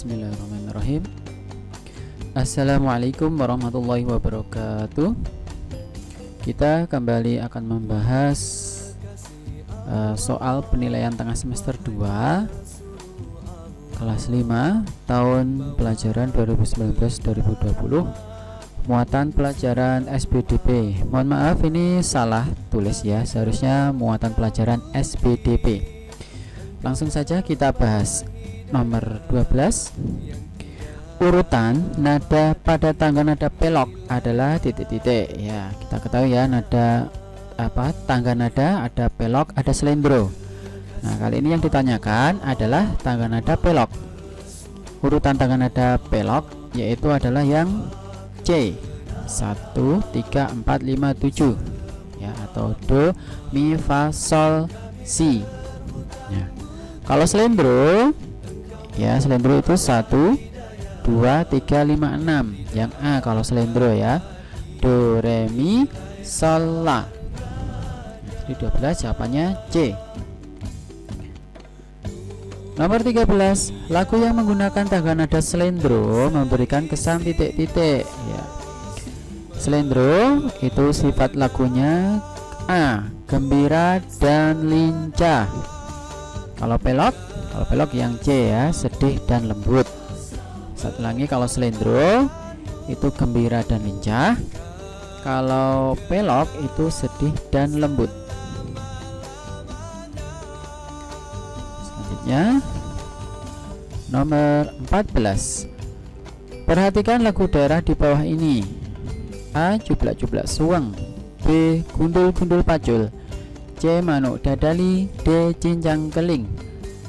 Bismillahirrahmanirrahim. Assalamualaikum warahmatullahi wabarakatuh. Kita kembali akan membahas soal penilaian tengah semester 2 kelas 5 tahun pelajaran 2019-2020, muatan pelajaran SBDP. Mohon maaf, ini salah tulis ya, seharusnya muatan pelajaran SBDP. Langsung saja kita bahas nomor 12. Urutan nada pada tangga nada pelok adalah titik-titik. Ya, kita ketahui ya, nada tangga nada ada pelok, ada selendro. Nah, kali ini yang ditanyakan adalah tangga nada pelok. Urutan tangga nada pelok yaitu adalah yang C, 1 3 4 5 7 ya, atau do, mi, fa, sol, si. Ya. Kalau selendro ya, selendro itu 1 2 3 5 6. Yang A kalau selendro ya, do, re, mi, sol, la. Jadi 12 jawabannya C. Nomor 13, lagu yang menggunakan tangga nada selendro memberikan kesan titik-titik ya. Selendro itu sifat lagunya A, gembira dan lincah. Kalau pelok yang C ya, sedih dan lembut. Satu lagi, kalau selendro itu gembira dan lincah. Kalau pelok itu sedih dan lembut. Selanjutnya nomor 14. Perhatikan lagu daerah di bawah ini. A, jublak-jublak suweng. B, gundul-gundul pacul. C, manuk dadali. D, cincang keling.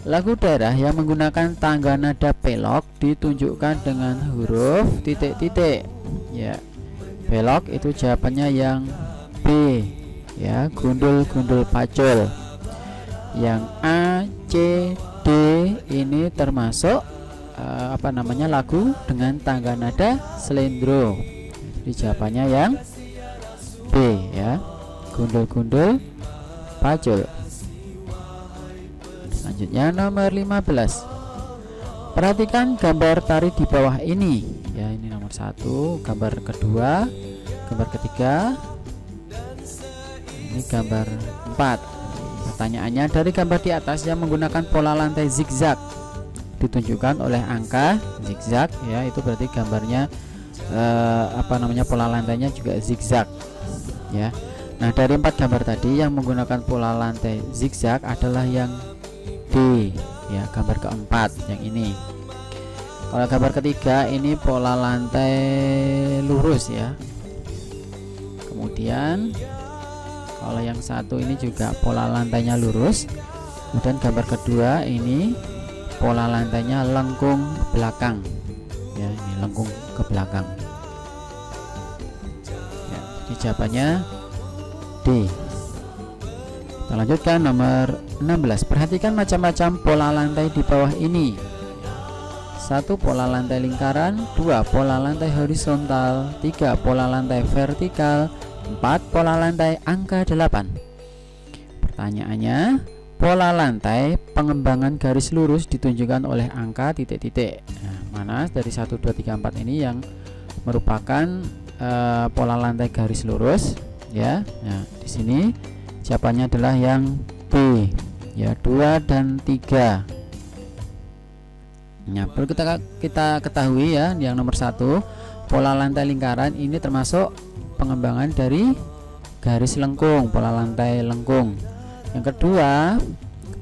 Lagu daerah yang menggunakan tangga nada pelok ditunjukkan dengan huruf titik-titik ya. Pelok itu jawabannya yang B ya, gundul-gundul pacul. Yang A, C, D ini termasuk lagu dengan tangga nada selendro. Jadi jawabannya yang B ya, gundul-gundul pacul. Selanjutnya nomor 15. Perhatikan gambar tari di bawah ini ya, ini nomor 1, gambar kedua, gambar ketiga, ini gambar 4. Pertanyaannya, dari gambar di atas yang menggunakan pola lantai zigzag ditunjukkan oleh angka zigzag ya, itu berarti gambarnya pola lantainya juga zigzag ya. Nah, dari 4 gambar tadi yang menggunakan pola lantai zigzag adalah yang D ya, gambar keempat yang ini. Kalau gambar ketiga ini pola lantai lurus ya. Kemudian kalau yang satu ini juga pola lantainya lurus. Kemudian gambar kedua ini pola lantainya lengkung belakang ya, ini lengkung ke belakang ya. Jadi jawabannya D. Kita lanjutkan nomor 16. Perhatikan macam-macam pola lantai di bawah ini. 1 pola lantai lingkaran, 2 pola lantai horizontal, 3 pola lantai vertikal, 4 pola lantai angka 8. Pertanyaannya, pola lantai pengembangan garis lurus ditunjukkan oleh angka titik-titik. Nah, mana dari 1 2 3 4 ini yang merupakan pola lantai garis lurus ya. Nah, di sini jawabannya adalah yang B ya, 2 dan 3. Nah, perlu kita ketahui ya, yang nomor 1 pola lantai lingkaran ini termasuk pengembangan dari garis lengkung, pola lantai lengkung. Yang kedua,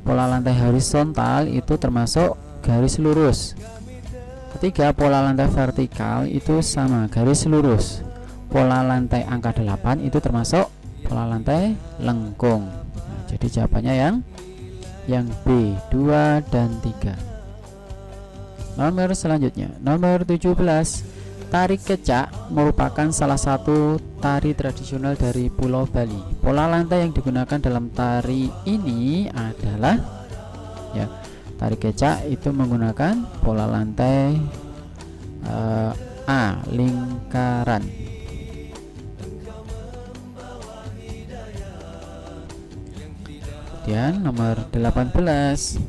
pola lantai horizontal itu termasuk garis lurus. Ketiga, pola lantai vertikal itu sama, garis lurus. Pola lantai angka 8 itu termasuk pola lantai lengkung. Nah, jadi jawabannya yang B, 2 dan 3. Nomor selanjutnya, nomor 17. Tari kecak merupakan salah satu tari tradisional dari Pulau Bali. Pola lantai yang digunakan dalam tari ini adalah ya, tari kecak itu menggunakan pola lantai A, lingkaran. Kemudian nomor 18.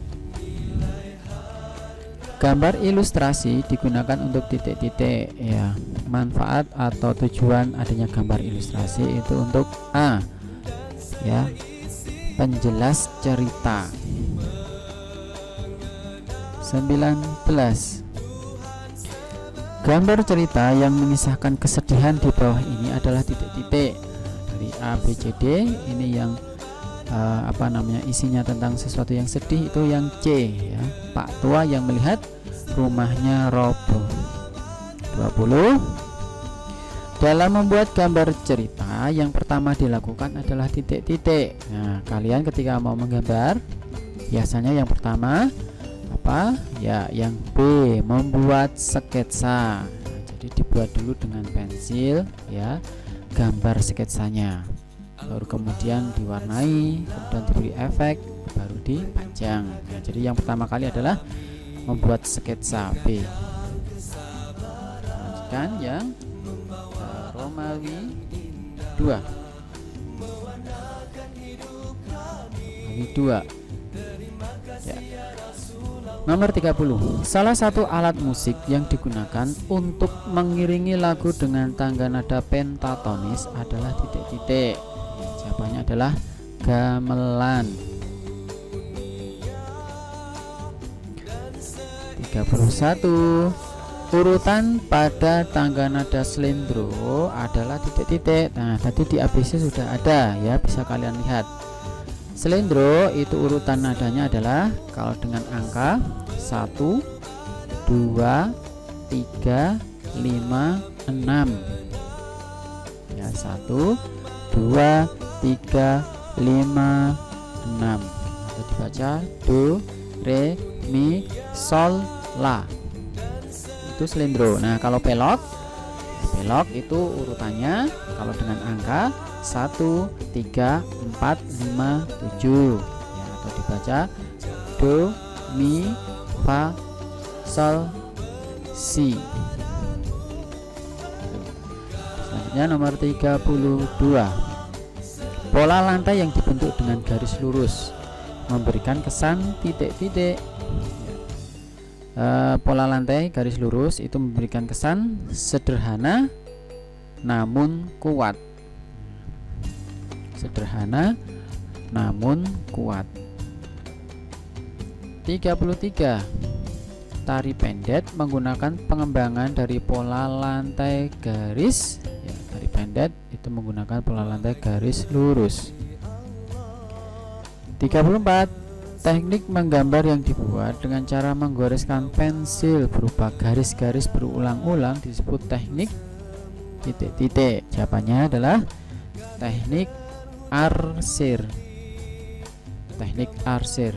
Gambar ilustrasi digunakan untuk titik-titik ya. Manfaat atau tujuan adanya gambar ilustrasi itu untuk A ya, penjelas cerita. 19. Gambar cerita yang mengisahkan kesedihan di bawah ini adalah titik-titik. Dari A, B, C, D ini yang isinya tentang sesuatu yang sedih itu yang C ya. Pak tua yang melihat rumahnya roboh. 20. Dalam membuat gambar cerita yang pertama dilakukan adalah titik-titik. Nah, kalian ketika mau menggambar biasanya yang pertama apa? Ya, yang B, membuat sketsa. Nah, jadi dibuat dulu dengan pensil ya, gambar sketsanya. Baru kemudian diwarnai, kemudian diberi efek, baru dipajang. Nah, jadi yang pertama kali adalah membuat sketsa B. Lanjutkan yang Romawi 2. Romawi 2 ya. Nomor 30. Salah satu alat musik yang digunakan untuk mengiringi lagu dengan tangga nada pentatonis adalah titik-titik. Jawabannya adalah gamelan. 31. Urutan pada tangga nada slendro adalah titik-titik. Nah, tadi di ABC sudah ada ya, bisa kalian lihat. Slendro itu urutan nadanya adalah kalau dengan angka 1, 2, 3, 5, 6 ya, 1, 2, 3, 5, 6 atau dibaca do, re, mi, sol, la, itu slendro. Nah, kalau pelok itu urutannya kalau dengan angka 1, 3, 4, 5, 7 ya, atau dibaca do, mi, fa, sol, si. Selanjutnya nomor 32. Pola lantai yang dibentuk dengan garis lurus memberikan kesan titik-titik. Pola lantai garis lurus itu memberikan kesan sederhana namun kuat. Sederhana namun kuat. 33. Tari pendet menggunakan pengembangan dari pola lantai garis ya, tari pendet itu menggunakan pola lantai garis lurus. 34. Teknik menggambar yang dibuat dengan cara menggoreskan pensil berupa garis-garis berulang-ulang disebut teknik titik-titik. Jawabannya adalah teknik arsir. Teknik arsir.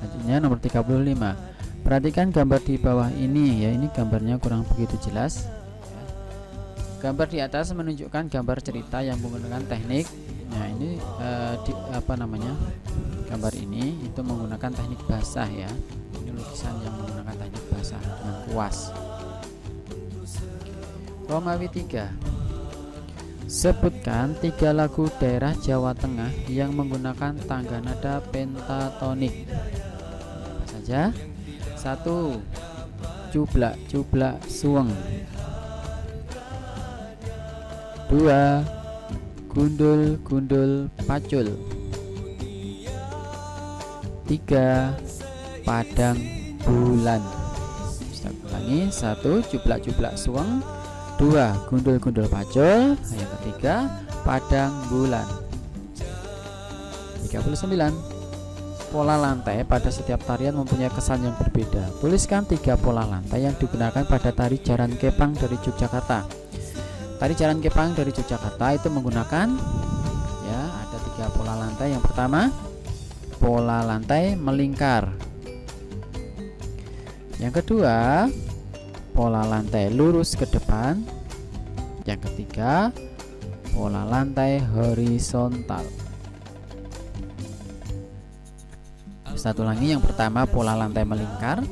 Selanjutnya nomor 35. Perhatikan gambar di bawah ini ya, ini gambarnya kurang begitu jelas. Gambar di atas menunjukkan gambar cerita yang menggunakan teknik. Nah, ini gambar ini itu menggunakan teknik basah ya. Ini lukisan yang menggunakan teknik basah dengan kuas. Romawi 3. Sebutkan 3 lagu daerah Jawa Tengah yang menggunakan tangga nada pentatonik. Apa saja? 1. Cublak-cublak suweng. 2. Gundul-gundul pacul. 3. Padang bulan. Saya ulangi, 1. Cublak-cublak suweng. 2. Gundul-gundul pacul. Yang ketiga, padang bulan. 39. Pola lantai pada setiap tarian mempunyai kesan yang berbeda. Tuliskan 3 pola lantai yang digunakan pada tari jaran kepang dari Yogyakarta. Tari jaran kepang dari Yogyakarta itu menggunakan ya, ada 3 pola lantai. Yang pertama, pola lantai melingkar. Yang kedua, pola lantai lurus ke depan. Yang ketiga, pola lantai horizontal. Satu lagi, yang pertama pola lantai melingkar.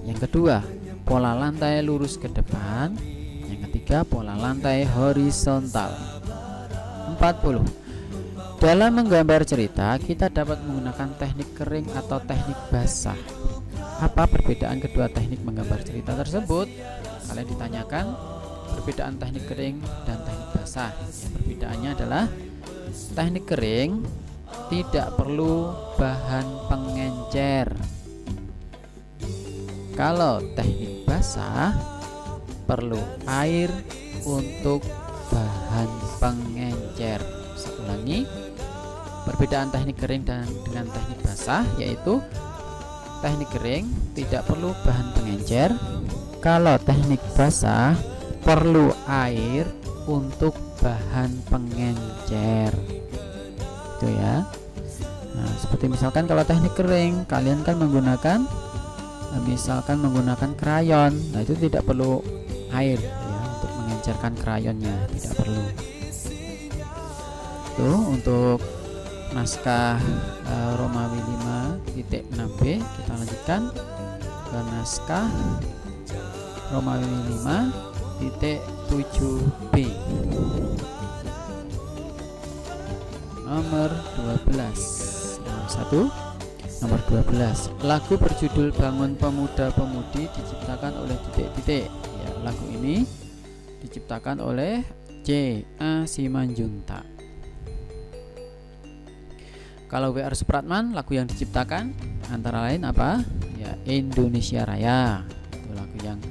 Yang kedua, pola lantai lurus ke depan. Yang ketiga, pola lantai horizontal. 40. Dalam menggambar cerita, kita dapat menggunakan teknik kering atau teknik basah. Apa perbedaan kedua teknik menggambar cerita tersebut? Kalian ditanyakan perbedaan teknik kering dan teknik basah. Ya, perbedaannya adalah teknik kering tidak perlu bahan pengencer. Kalau teknik basah perlu air untuk bahan pengencer. Saya ulangi, perbedaan teknik kering dan dengan teknik basah yaitu teknik kering tidak perlu bahan pengencer. Kalau teknik basah perlu air untuk bahan pengencer. Itu ya. Nah, seperti misalkan kalau teknik kering kalian kan menggunakan menggunakan krayon. Nah, itu tidak perlu air ya untuk mengencerkan krayonnya, tidak perlu. Itu untuk naskah Romawi 5.6b. Kita lanjutkan ke naskah Romawi 5.7b. Nomor 12. Nomor 12. Lagu berjudul Bangun Pemuda-Pemudi diciptakan oleh titik-titik. Ya, lagu ini diciptakan oleh C.A. Simanjuntak. Kalau W.R. Supratman, lagu yang diciptakan antara lain apa? Ya, Indonesia Raya. Itu lagu yang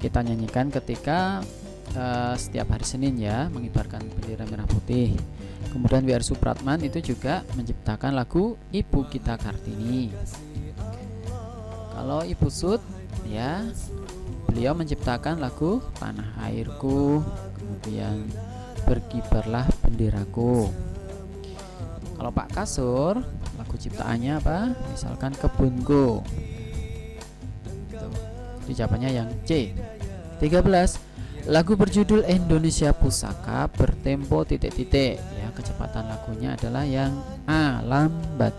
kita nyanyikan ketika setiap hari Senin ya, mengibarkan bendera merah putih. Kemudian W.R. Supratman itu juga menciptakan lagu Ibu Kita Kartini. Kalau Ibu Sud ya, beliau menciptakan lagu Tanah Airku, kemudian Berkibarlah Benderaku. Kalau Pak Kasur, lagu ciptaannya apa? Misalkan Kebunku. Itu jawabannya yang C. 13. Lagu berjudul Indonesia Pusaka bertempo titik-titik. Ya, kecepatan lagunya adalah yang A, lambat.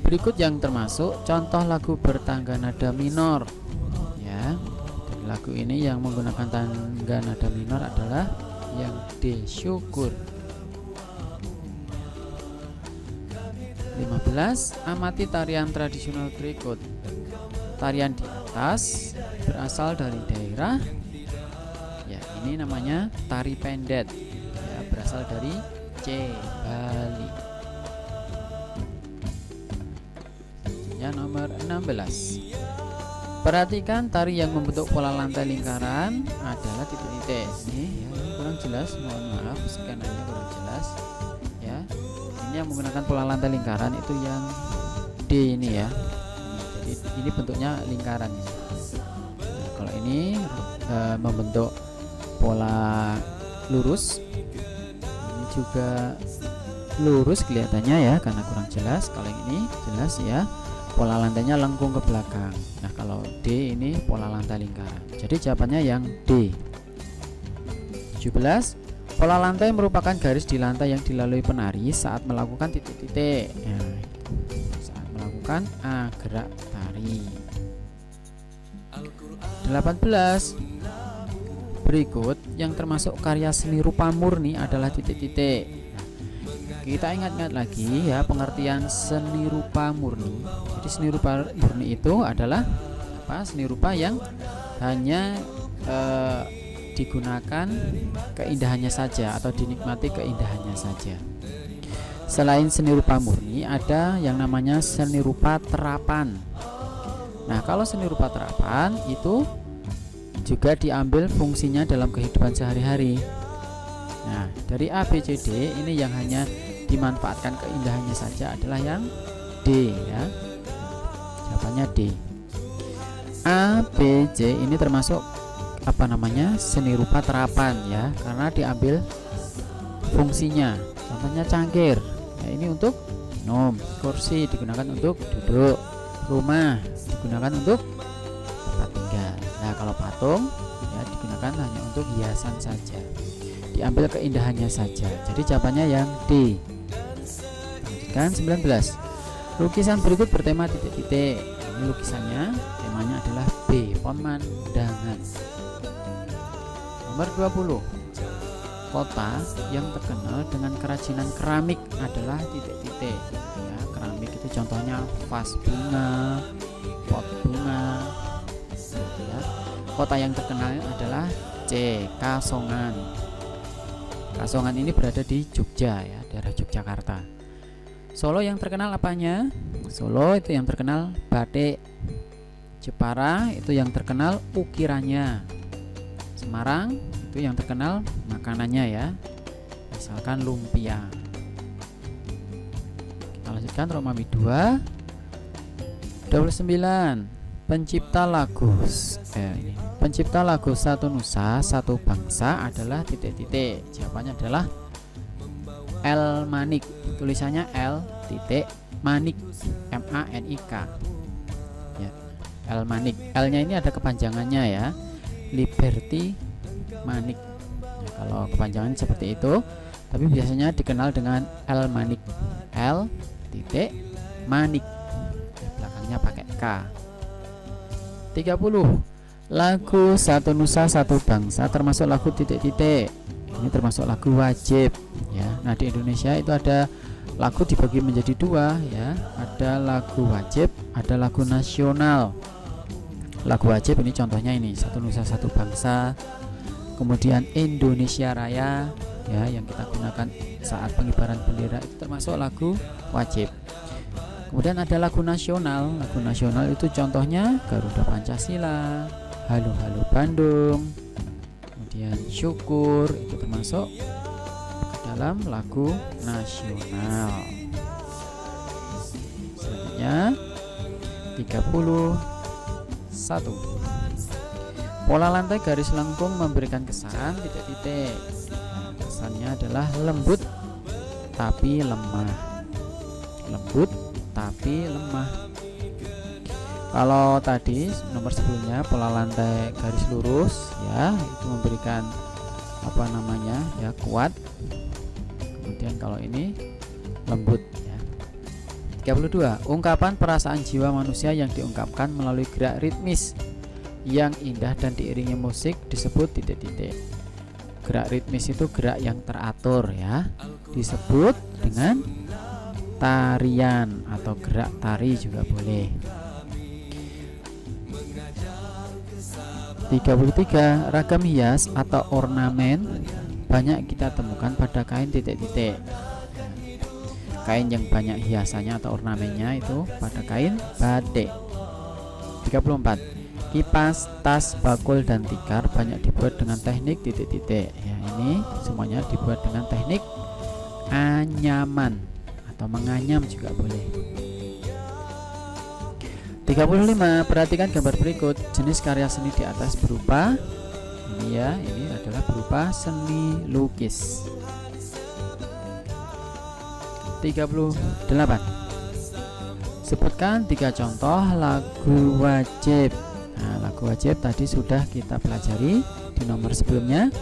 Berikut yang termasuk contoh lagu bertangga nada minor. Ya, dari lagu ini yang menggunakan tangga nada minor adalah yang D, syukur. 15. Amati tarian tradisional berikut. Tarian di atas berasal dari daerah ya, ini namanya tari pendet ya, berasal dari C, Bali. Ya, nomor 16. Perhatikan tari yang membentuk pola lantai lingkaran adalah titik-titik. Ini ya, ini kurang jelas, mohon maaf skanannya kurang jelas ya. Ini yang menggunakan pola lantai lingkaran itu yang D ini ya. Jadi ini bentuknya lingkaran. Nah, kalau ini membentuk pola lurus, ini juga lurus kelihatannya ya karena kurang jelas. Kalau yang ini jelas ya, pola lantainya lengkung ke belakang. Nah, kalau D ini pola lantai lingkaran. Jadi jawabannya yang D. 17. Pola lantai merupakan garis di lantai yang dilalui penari saat melakukan titik-titik. Nah, saat melakukan A, gerak tari. 18. Berikut yang termasuk karya seni rupa murni adalah titik-titik. Kita ingat-ingat lagi ya pengertian seni rupa murni. Jadi seni rupa murni itu adalah apa? Seni rupa yang hanya digunakan keindahannya saja atau dinikmati keindahannya saja. Selain seni rupa murni, ada yang namanya seni rupa terapan. Nah, kalau seni rupa terapan itu juga diambil fungsinya dalam kehidupan sehari-hari. Nah, dari A, B, C, D ini yang hanya dimanfaatkan keindahannya saja adalah yang D ya. Jawabannya D. A, B, C ini termasuk apa namanya? Seni rupa terapan ya, karena diambil fungsinya. Contohnya cangkir. Ya, ini untuk minum, kursi digunakan untuk duduk, rumah digunakan untuk tempat tinggal. Nah, kalau patung ya digunakan hanya untuk hiasan saja. Diambil keindahannya saja. Jadi jawabannya yang D. Lanjutkan 19. Lukisan berikut bertema titik-titik. Ini lukisannya, temanya adalah B, pemandangan. Nomor 20. kota yang terkenal dengan kerajinan keramik adalah titik-titik ya. Keramik itu contohnya vas bunga, pot bunga ya. Kota yang terkenal adalah C. Kasongan. Kasongan ini berada di Jogja ya, daerah Yogyakarta. Solo yang terkenal apanya? Solo itu yang terkenal batik. Jepara itu yang terkenal ukirannya. Semarang itu yang terkenal makanannya ya, misalkan lumpia. Kita lanjutkan Romawi 2:29. Pencipta lagu pencipta lagu Satu Nusa Satu Bangsa adalah titik-titik. Jawabannya adalah L. Manik. Tulisannya L titik Manik, M-A-N-I-K ya. L. Manik. L-nya ini ada kepanjangannya ya, Liberty Manik. Nah, kalau kepanjangan seperti itu, tapi biasanya dikenal dengan L. Manik. L titik Manik, belakangnya pakai K. 30. Lagu Satu Nusa Satu Bangsa termasuk lagu titik-titik. Ini termasuk lagu wajib ya. Nah, di Indonesia itu ada lagu dibagi menjadi dua ya. Ada lagu wajib, ada lagu nasional. Lagu wajib ini contohnya ini Satu Nusa Satu Bangsa, kemudian Indonesia Raya ya, yang kita gunakan saat pengibaran bendera itu termasuk lagu wajib. Kemudian ada lagu nasional. Lagu nasional itu contohnya Garuda Pancasila, Halo Halo Bandung, kemudian Syukur, itu termasuk ke dalam lagu nasional. Selanjutnya 31. Pola lantai garis lengkung memberikan kesan titik-titik. Nah, kesannya adalah lembut tapi lemah. Lembut tapi lemah. Kalau tadi nomor sebelumnya pola lantai garis lurus ya, itu memberikan apa namanya ya, kuat. Kemudian kalau ini lembut ya. 32. Ungkapan perasaan jiwa manusia yang diungkapkan melalui gerak ritmis yang indah dan diiringi musik disebut titik-titik. Gerak ritmis itu gerak yang teratur ya, disebut dengan tarian atau gerak tari juga boleh. 33. Ragam hias atau ornamen banyak kita temukan pada kain titik-titik. Kain yang banyak hiasannya atau ornamennya itu pada kain batik. 34. Kipas, tas, bakul, dan tikar banyak dibuat dengan teknik titik-titik ya. Ini semuanya dibuat dengan teknik anyaman atau menganyam juga boleh. 35. Perhatikan gambar berikut. Jenis karya seni di atas berupa ini ya, ini adalah berupa seni lukis. 38. Sebutkan 3 contoh lagu wajib. Nah, lagu wajib tadi sudah kita pelajari di nomor sebelumnya.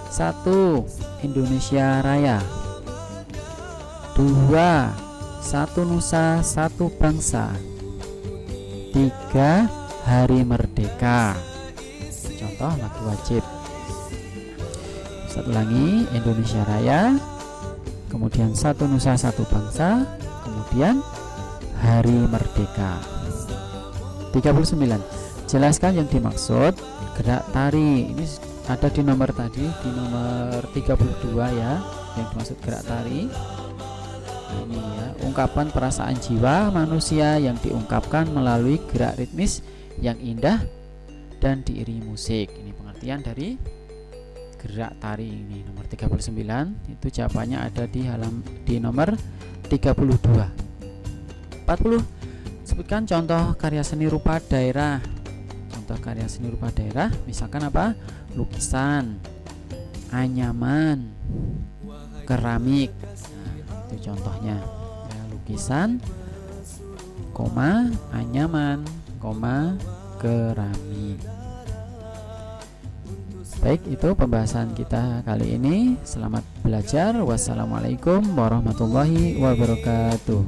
1. Indonesia Raya. 2. Satu Nusa Satu Bangsa. 3. Hari Merdeka. Contoh lagu wajib. Satu lagi, Indonesia Raya, kemudian Satu Nusa Satu Bangsa, kemudian Hari Merdeka. 39. Jelaskan yang dimaksud gerak tari. Ini ada di nomor tadi, di nomor 32 ya, yang dimaksud gerak tari. Nah, ini ya, ungkapan perasaan jiwa manusia yang diungkapkan melalui gerak ritmis yang indah dan diiringi musik. Ini pengertian dari gerak tari ini. Nomor 39 itu jawabannya ada di nomor 32. 40. Sebutkan contoh karya seni rupa daerah. Contoh karya seni rupa daerah misalkan apa? Lukisan, anyaman, keramik. Nah, itu contohnya ya, lukisan, koma, anyaman, koma, keramik. Baik, itu pembahasan kita kali ini. Selamat belajar. Wassalamualaikum warahmatullahi wabarakatuh.